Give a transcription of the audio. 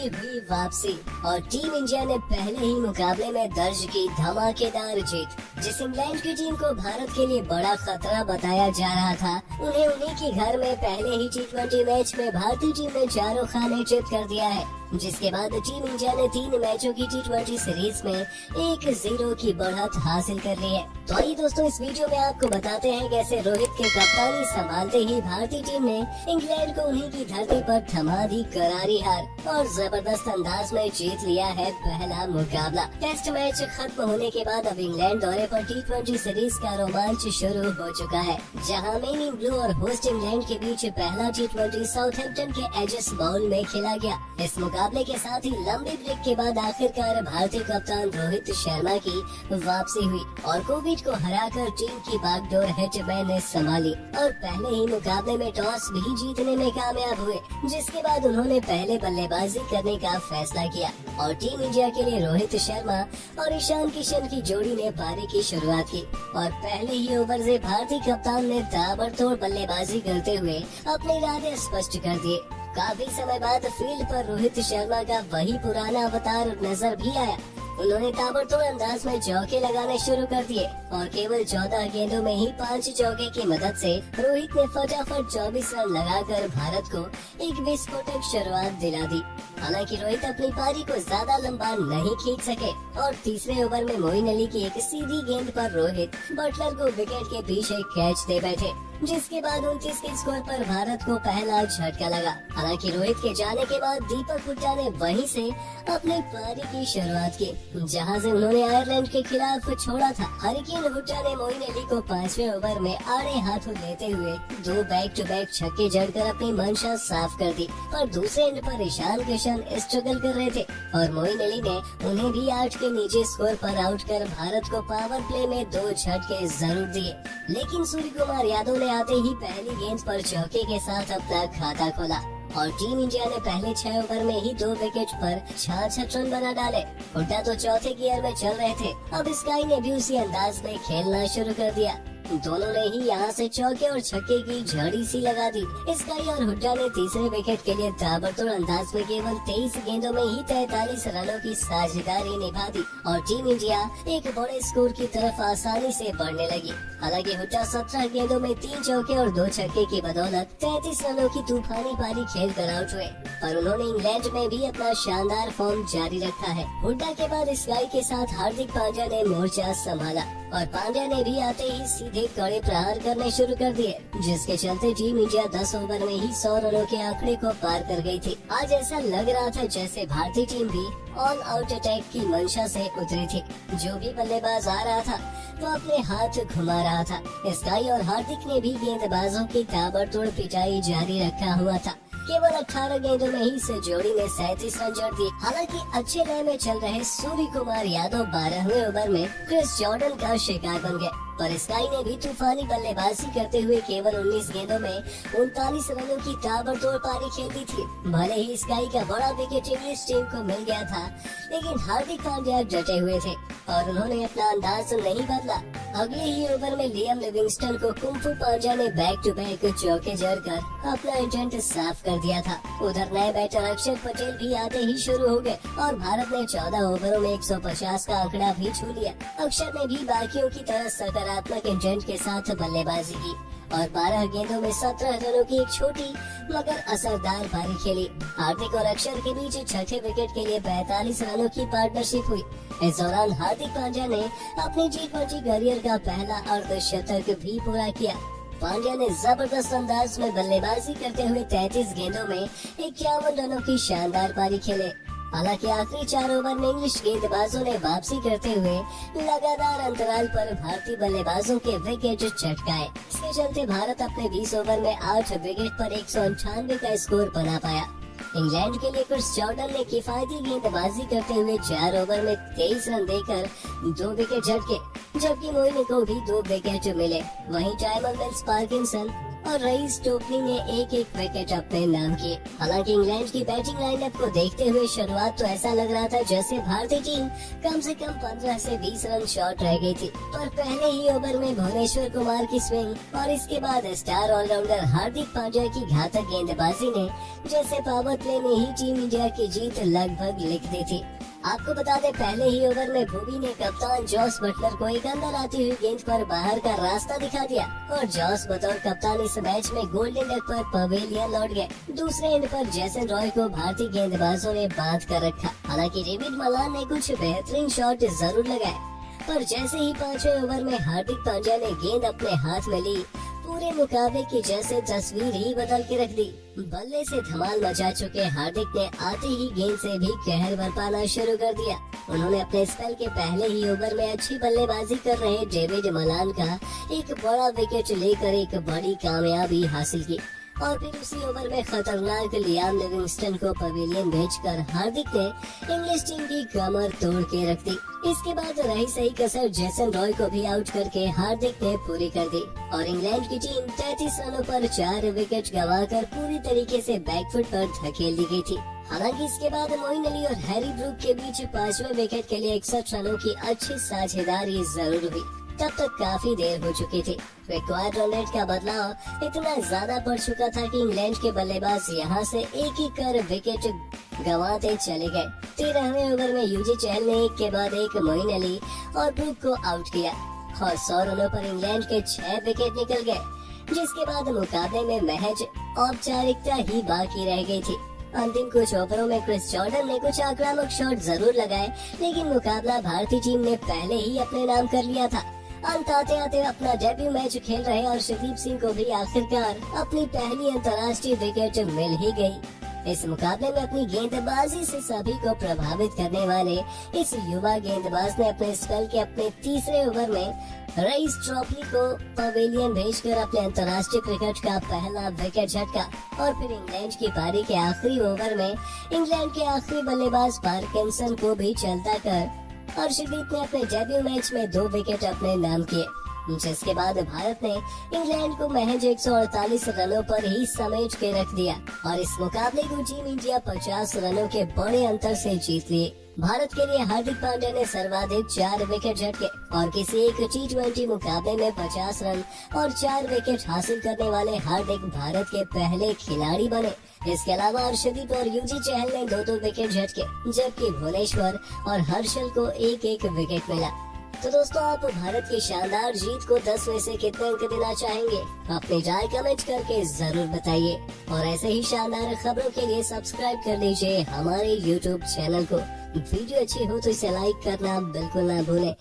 की हुई वापसी और टीम इंडिया ने पहले ही मुकाबले में दर्ज की धमाकेदार जीत। जिस इंग्लैंड की टीम को भारत के लिए बड़ा खतरा बताया जा रहा था, उन्हें उन्हीं के घर में पहले ही T20 मैच में भारतीय टीम ने चारों खाने चित कर दिया है। जिसके बाद टीम इंडिया ने 3 मैचों की T20 सीरीज में 1-0 की बढ़त हासिल कर ली है। तो आइए दोस्तों, इस वीडियो में आपको बताते हैं कैसे रोहित के कप्तानी संभालते ही भारतीय टीम ने इंग्लैंड को उन्हीं की धरती पर थमा दी करारी हार और जबरदस्त अंदाज में जीत लिया है पहला मुकाबला। टेस्ट मैच खत्म होने के बाद अब इंग्लैंड दौरे पर T20 सीरीज का रोमांच शुरू हो चुका है, जहां मेन इन ब्लू और होस्ट इंग्लैंड के बीच पहला T20 साउथहैम्पटन के एजेस बाउल में खेला गया। इस मुकाबले के साथ ही लंबे ब्रेक के बाद आखिरकार भारतीय कप्तान रोहित शर्मा की वापसी हुई और कोविड को हराकर टीम की बागडोर हिटमैन ने संभाली और पहले ही मुकाबले में टॉस भी जीतने में कामयाब हुए, जिसके बाद उन्होंने पहले बल्लेबाजी करने का फैसला किया और टीम इंडिया के लिए रोहित शर्मा और ईशान किशन की जोड़ी ने पारी की शुरुआत की और पहले ही ओवर से भारतीय कप्तान ने ताबड़तोड़ बल्लेबाजी करते हुए अपने इरादे स्पष्ट कर दिए। काफी समय बाद फील्ड पर रोहित शर्मा का वही पुराना अवतार नजर भी आया। उन्होंने ताबड़तोड़ अंदाज में चौके लगाने शुरू कर दिए और केवल 14 गेंदों में ही 5 चौके की मदद से रोहित ने फटाफट 24 रन लगाकर भारत को एक विस्फोटक शुरुआत दिला दी। हालांकि रोहित अपनी पारी को ज्यादा लंबा नहीं खींच सके और तीसरे ओवर में मोइन अली की एक सीधी गेंद पर रोहित बटलर को विकेट के पीछे कैच दे बैठे, जिसके बाद 29 के स्कोर पर भारत को पहला झटका लगा। हालांकि रोहित के जाने के बाद दीपक हुड्डा ने वहीं से अपनी पारी की शुरुआत की, जहां से उन्होंने आयरलैंड के खिलाफ छोड़ा था। हरिकेन हुड्डा ने मोइन अली को 5वें ओवर में आड़े हाथों लेते हुए 2 बैक टू बैक छक्के जड़कर अपनी मंशा साफ कर दी, पर दूसरे एंड पर ईशान किशन स्ट्रगल कर रहे थे और मोइन अली ने उन्हें भी 8 के नीचे स्कोर पर आउट कर भारत को पावर प्ले में 2 झटके जरूर दिए। लेकिन सूर्य कुमार यादव ने आते ही पहली गेंद पर चौके के साथ अपना खाता खोला और टीम इंडिया ने पहले 6 ओवर में ही 2 विकेट पर 66 रन बना डाले। हुड्डा तो चौथे गियर में चल रहे थे। अब स्काई ने भी उसी अंदाज में खेलना शुरू कर दिया। दोनों ने ही यहाँ से चौके और छक्के की झड़ी सी लगा दी। स्काई और हुड्डा ने तीसरे विकेट के लिए ताबड़तोड़ अंदाज में केवल 23 गेंदों में ही 43 रनों की साझेदारी निभा दी और टीम इंडिया एक बड़े स्कोर की तरफ आसानी से बढ़ने लगी। हालांकि हुड्डा 17 गेंदों में 3 चौके और 2 छक्के की बदौलत 33 रनों की तूफानी पारी खेल कर आउट हुए, पर उन्होंने इंग्लैंड में भी अपना शानदार फॉर्म जारी रखा है। हुड्डा के बाद स्काई के साथ हार्दिक पांड्या ने मोर्चा संभाला और पांड्या ने भी आते ही सीधे कड़े प्रहार करने शुरू कर दिए, जिसके चलते टीम इंडिया 10 ओवर में ही 100 रनों के आंकड़े को पार कर गई थी। आज ऐसा लग रहा था जैसे भारतीय टीम भी ऑल आउट अटैक की मंशा से उतरी थी। जो भी बल्लेबाज आ रहा था वो अपने हाथ घुमा रहा था। स्काई और हार्दिक ने भी गेंदबाजों की ताबड़तोड़ पिटाई जारी रखा हुआ था। केवल 18 गेंदों में ही इस जोड़ी ने 37 रन जोड़ दिए। हालांकि अच्छे लय में चल रहे सूर्य कुमार यादव 12वें ओवर में क्रिस जॉर्डन का शिकार बन गए, पर स्काई ने भी तूफानी बल्लेबाजी करते हुए केवल 19 गेंदों में 39 रनों की ताबड़तोड़ पारी खेल दी थी। भले ही स्काई का बड़ा विकेट इंग्लिश टीम को मिल गया था, लेकिन हार्दिक पांड्या डटे हुए थे और उन्होंने अपना अंदाज नहीं बदला। अगले ही ओवर में लियम लिविंगस्टन को कुंफू पांड्या ने बैक टू बैक चौके जड़कर अपना एजेंट साफ कर दिया था। उधर नए बैटर अक्षर पटेल भी आते ही शुरू हो गए और भारत ने 14 ओवरों में 150 का आंकड़ा भी छू लिया। अक्षर ने भी बाकियों की तरह सकारात्मक एजेंट के साथ बल्लेबाजी की और 12 गेंदों में 17 रनों की एक छोटी मगर असरदार पारी खेली। हार्दिक और अक्षर के बीच छठे विकेट के लिए 45 रनों की पार्टनरशिप हुई। इस दौरान हार्दिक पांड्या ने अपने T20 करियर का पहला अर्धशतक भी पूरा किया। पांड्या ने जबरदस्त अंदाज में बल्लेबाजी करते हुए 33 गेंदों में 51 रनों की शानदार पारी खेले। हालांकि आखिरी 4 ओवर में इंग्लिश गेंदबाजों ने वापसी करते हुए लगातार अंतराल पर भारतीय बल्लेबाजों के विकेट चटकाए। इसके चलते भारत अपने 20 ओवर में 8 विकेट पर 198 का स्कोर बना पाया। इंग्लैंड के लिए क्रिस जॉर्डन ने किफायती गेंदबाजी करते हुए 4 ओवर में 23 रन देकर 2 विकेट झटके, जबकि मोइन को भी 2 विकेट मिले। वहीं टाइमर मिल्स पार्किंसन और रईस टोपली ने एक एक विकेट अपने नाम किए। हालांकि इंग्लैंड की बैटिंग लाइनअप को देखते हुए शुरुआत तो ऐसा लग रहा था जैसे भारतीय टीम कम से कम 15 से 20 रन शॉर्ट रह गई थी, पर पहले ही ओवर में भुवनेश्वर कुमार की स्विंग और इसके बाद स्टार ऑलराउंडर हार्दिक पांड्या की घातक गेंदबाजी ने जैसे पावर प्ले में ही टीम इंडिया की जीत लगभग लिख दी थी। आपको बता दें, पहले ही ओवर में भुवी ने कप्तान जॉस बटलर को एक अंदर आती हुई गेंद पर बाहर का रास्ता दिखा दिया और जॉस बतौर कप्तान इस मैच में गोल्डन डक पर पवेलियन लौट गए। दूसरे एंड पर जेसन रॉय को भारतीय गेंदबाजों ने बांध कर रखा। हालांकि डेविड मलान ने कुछ बेहतरीन शॉट जरूर लगाए, पर जैसे ही 5वें ओवर में हार्दिक पांड्या ने गेंद अपने हाथ में ली, पूरे मुकाबले की जैसे तस्वीर ही बदल के रख दी। बल्ले से धमाल मचा चुके हार्दिक ने आते ही गेंद से भी कहर बरपाना शुरू कर दिया। उन्होंने अपने स्पेल के पहले ही ओवर में अच्छी बल्लेबाजी कर रहे डेविड मलान का एक बड़ा विकेट लेकर एक बड़ी कामयाबी हासिल की और फिर उसी ओवर में खतरनाक लियाम लिविंगस्टन को पवेलियन भेजकर हार्दिक ने इंग्लिश टीम की कमर तोड़ के रख दी। इसके बाद रही सही कसर जेसन रॉय को भी आउट करके हार्दिक ने पूरी कर दी और इंग्लैंड की टीम 33 रनों पर 4 विकेट गंवाकर पूरी तरीके से बैकफुट पर धकेल दी गई थी। हालांकि इसके बाद मोइन अली और हैरी ब्रूक के बीच 5वें विकेट के लिए 61 रनों की अच्छी साझेदारी जरूर हुई। तब तक काफी देर हो चुकी थी। रिक्वायर्ड रन रेट का बदलाव इतना ज्यादा बढ़ चुका था कि इंग्लैंड के बल्लेबाज यहां से एक एक कर विकेट गंवाते चले गए। 13वें ओवर में यूजी चहल ने एक के बाद एक मोइन अली और ब्रूक को आउट किया और 100 रनों पर इंग्लैंड के 6 विकेट निकल गए, जिसके बाद मुकाबले में महज औपचारिकता ही बाकी रह गई थी। अंतिम कुछ ओवरों में क्रिस जॉर्डन ने कुछ आक्रामक शॉट जरूर लगाए, लेकिन मुकाबला भारतीय टीम ने पहले ही अपने नाम कर लिया था। अंत आते आते अपना डेब्यू मैच खेल रहे और शुभदीप सिंह को भी आखिरकार अपनी पहली अंतर्राष्ट्रीय विकेट मिल ही गई। इस मुकाबले में अपनी गेंदबाजी से सभी को प्रभावित करने वाले इस युवा गेंदबाज ने अपने स्पेल के अपने तीसरे ओवर में रईस टोपली को पवेलियन भेजकर अपने अंतर्राष्ट्रीय क्रिकेट का पहला विकेट झटका और फिर इंग्लैंड की पारी के आखिरी ओवर में इंग्लैंड के आखिरी बल्लेबाज पार्किंसन को भी चलता कर और शुभदीप ने अपने डेब्यू मैच में 2 विकेट अपने नाम किए, जिसके बाद भारत ने इंग्लैंड को महज 148 रनों पर ही समेट के रख दिया और इस मुकाबले को टीम इंडिया 50 रनों के बड़े अंतर से जीत लिए। भारत के लिए हार्दिक पांड्या ने सर्वाधिक 4 विकेट झटके और किसी एक T20 मुकाबले में 50 रन और 4 विकेट हासिल करने वाले हार्दिक भारत के पहले खिलाड़ी बने। इसके अलावा अर्शदीप और यूजी चहल ने 2-2 विकेट झटके, जबकि भुवनेश्वर और हर्षल को एक एक विकेट मिला। तो दोस्तों, आप भारत की शानदार जीत को 10 में से कितने अंक देना चाहेंगे? अपनी राय कमेंट करके जरूर बताइए और ऐसे ही शानदार खबरों के लिए सब्सक्राइब कर लीजिए हमारे YouTube चैनल को। वीडियो अच्छी हो तो इसे लाइक करना बिल्कुल ना भूलें।